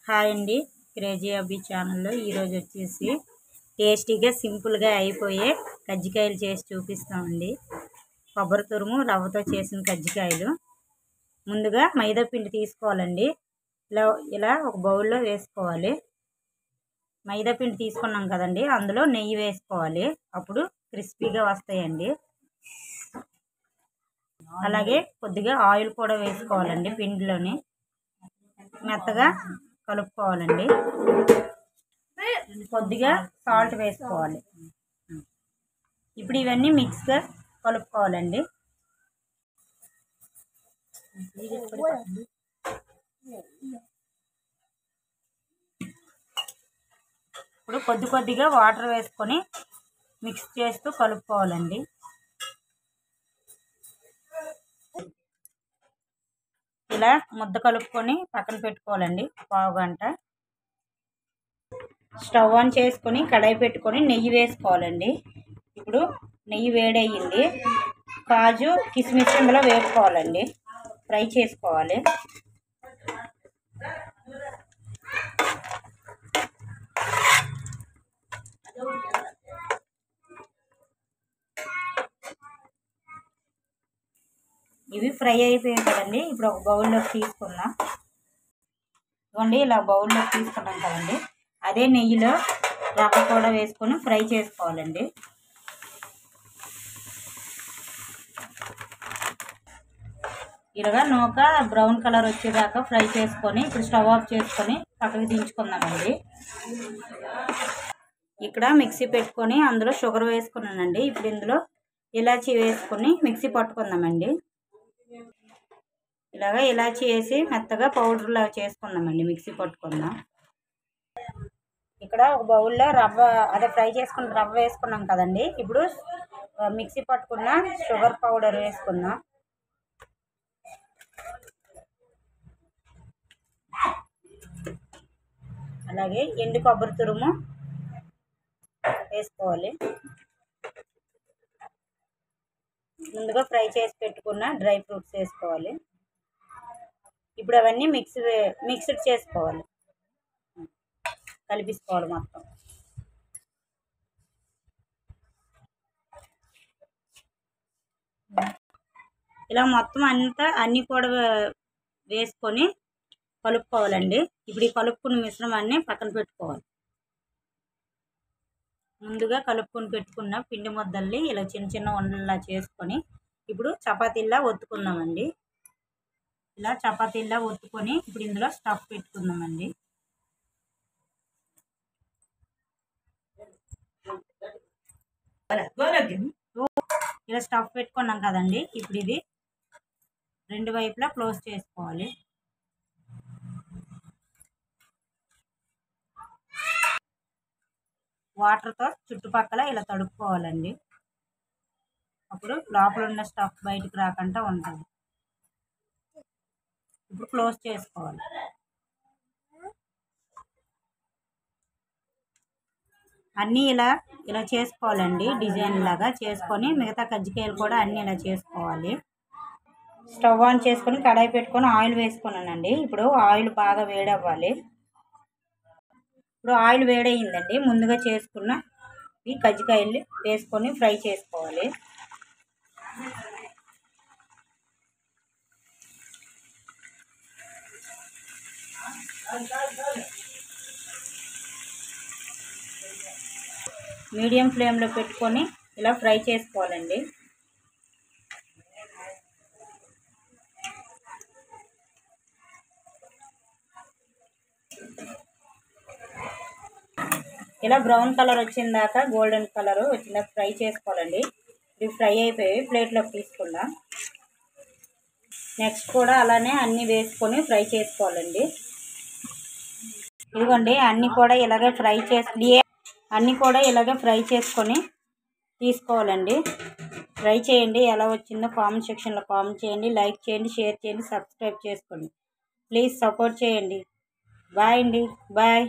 Hi అండి, crazy Abbi ఛానల్లో ఈరోజు వచ్చేసి టేస్టీగా సింపుల్గా అయిపోయే కజ్జికాయలు చేసి చూపిస్తామండి. కొబ్బరి తురుము రవ్వతో చేసిన కజ్జికాయలు. ముందుగా మైదా పిండి తీసుకోవాలండి. ఇలా ఒక బౌల్లో వేసుకోవాలి. మైదా పిండి తీసుకున్నాం కదండి, అందులో నెయ్యి వేసుకోవాలి. అప్పుడు క్రిస్పీగా వస్తాయండి. అలాగే కొద్దిగా ఆయిల్ కూడా వేసుకోవాలండి. పిండిలోని మెత్తగా కలుపుకోవాలండి. కొద్దిగా సాల్ట్ వేసుకోవాలి. ఇప్పుడు ఇవన్నీ మిక్స్గా కలుపుకోవాలండి. ఇప్పుడు కొద్దిగా వాటర్ వేసుకొని మిక్స్ చేస్తూ కలుపుకోవాలండి. ఇలా ముద్ద కలుపుకొని పక్కన పెట్టుకోవాలండి పావు గంట. స్టవ్ ఆన్ చేసుకొని కడాయి పెట్టుకొని నెయ్యి వేసుకోవాలండి. ఇప్పుడు నెయ్యి వేడయ్యింది. కాజు కిస్మిస్ ఇందులో వేసుకోవాలండి. ఫ్రై చేసుకోవాలి. ఇవి ఫ్రై అయిపోయాయి కదండి. ఇప్పుడు ఒక బౌల్లోకి తీసుకుందాం. ఇవ్వండి, ఇలా బౌల్లోకి తీసుకున్నాం కదండి. అదే నెయ్యిలో రవ్వ కూడా వేసుకొని ఫ్రై చేసుకోవాలండి. ఇలాగా నూక బ్రౌన్ కలర్ వచ్చేదాకా ఫ్రై చేసుకొని ఇప్పుడు స్టవ్ ఆఫ్ చేసుకొని పక్కకి దించుకుందామండి. ఇక్కడ మిక్సీ పెట్టుకొని అందులో షుగర్ వేసుకున్నానండి. ఇప్పుడు ఇందులో ఇలాచీ వేసుకొని మిక్సీ పట్టుకుందామండి. ఇలాగా ఇలాచీ వేసి మెత్తగా పౌడర్ లాగా చేసుకుందామండి. మిక్సీ పట్టుకుందాం. ఇక్కడ ఒక బౌల్లో ఫ్రై చేసుకున్న రవ్వ వేసుకున్నాం కదండి. ఇప్పుడు మిక్సీ పట్టుకున్న షుగర్ పౌడర్ వేసుకుందాం. అలాగే ఎండు కొబ్బరి తురుము వేసుకోవాలి. ముందుగా ఫ్రై చేసి పెట్టుకున్న డ్రై ఫ్రూట్స్ వేసుకోవాలి. ఇప్పుడు అవన్నీ మిక్స్డ్ చేసుకోవాలి. కలిపిసుకోవాలి మొత్తం. ఇలా మొత్తం అన్నీ కూడా వేసుకొని కలుపుకోవాలండి. ఇప్పుడు ఈ కలుపుకున్న మిశ్రమాన్ని పక్కన పెట్టుకోవాలి. ముందుగా కలుపుకొని పెట్టుకున్న పిండి ముద్దల్ని ఇలా చిన్న చిన్న ఉండల్లా చేసుకొని ఇప్పుడు చపాతీల్లా ఒత్తుకుందామండి. ఇలా చపాతీల్లా ఒత్తుకొని ఇప్పుడు ఇందులో స్టఫ్ పెట్టుకుందామండి. ఇలా స్టఫ్ పెట్టుకున్నాం కదండి. ఇప్పుడు ఇది రెండు వైపులా క్లోజ్ చేసుకోవాలి. వాటర్తో చుట్టుపక్కల ఇలా తడుపుకోవాలండి. అప్పుడు లోపల ఉన్న స్టఫ్ బయటకు రాకుండా ఉంటుంది. ఇప్పుడు క్లోజ్ చేసుకోవాలి. అన్నీ ఇలా చేసుకోవాలండి. డిజైన్ లాగా చేసుకొని మిగతా కజ్జికాయలు కూడా అన్నీ ఇలా చేసుకోవాలి. స్టవ్ ఆన్ చేసుకొని కడాయి పెట్టుకొని ఆయిల్ వేసుకున్నానండి. ఇప్పుడు ఆయిల్ బాగా వేడవ్వాలి. ఇప్పుడు ఆయిల్ వేడయిందండి. ముందుగా చేసుకున్న ఈ కజ్జికాయలు వేసుకొని ఫ్రై చేసుకోవాలి. మీడియం ఫ్లేమ్లో పెట్టుకొని ఇలా ఫ్రై చేసుకోవాలండి. ఇలా బ్రౌన్ కలర్ వచ్చిందాక గోల్డెన్ కలర్ వచ్చిందాక ఫ్రై చేసుకోవాలండి. ఇవి ఫ్రై అయిపోయి ప్లేట్లోకి తీసుకుందాం. నెక్స్ట్ కూడా అలానే అన్నీ వేసుకొని ఫ్రై చేసుకోవాలండి. ఇదిగోండి, అన్నీ కూడా ఇలాగే ఫ్రై చేసుకొని తీసుకోవాలండి. ట్రై చేయండి. ఎలా వచ్చిందో కామెంట్ సెక్షన్లో కామెంట్ చేయండి. లైక్ చేయండి, షేర్ చేయండి, సబ్స్క్రైబ్ చేసుకోండి. ప్లీజ్ సపోర్ట్ చేయండి. బాయ్ అండి. బాయ్.